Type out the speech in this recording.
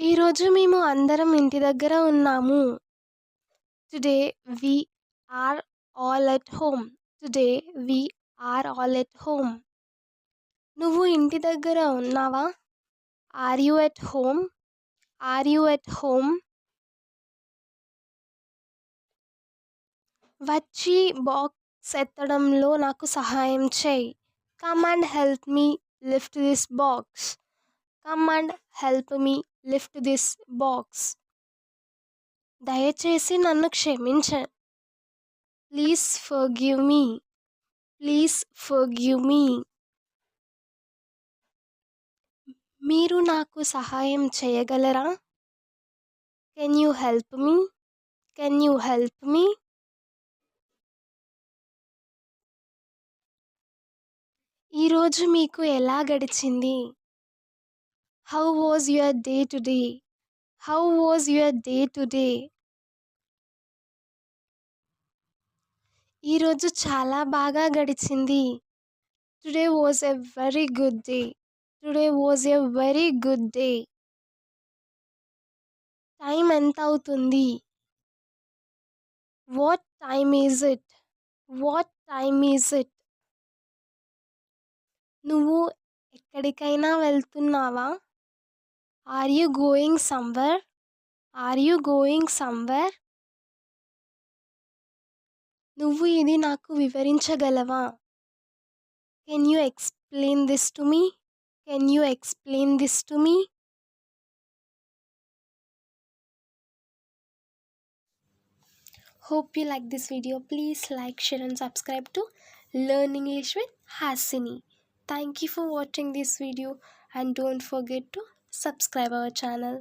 ఈరోజు మేము అందరం ఇంటి దగ్గర ఉన్నాము. Today we are all at home. Today we are all at home. నువ్వు ఇంటి దగ్గర ఉన్నావా? Are you at home? Are you at home? వచ్చి బాక్స్ ఎత్తడంలో నాకు సహాయం చేయి. Come and help me lift this box. Come and help me lift this box. దయచేసి నన్ను క్షమించండి. Please forgive me. Please forgive me. మీరు నాకు సహాయం చేయగలరా? Can you help me? Can you help me? ఈరోజు మీకు ఎలా గడిచింది? How was your day today? How was your day today? ఈరోజు చాలా బాగా గడిచింది. Today was a very good day. Today was a very good day. Time ఎంత అవుతుంది? What time is it? What time is it? నువ్వు ఎక్కడికైనా వెళ్తున్నావా? Are you going somewhere? Are you going somewhere? నువ్వు ఇది నాకు వివరించగలవా? Can you explain this to me? Can you explain this to me? Hope you like this video. Please like, share and subscribe to Learn English with Hasini. Thank you for watching this video and don't forget to subscribe our channel.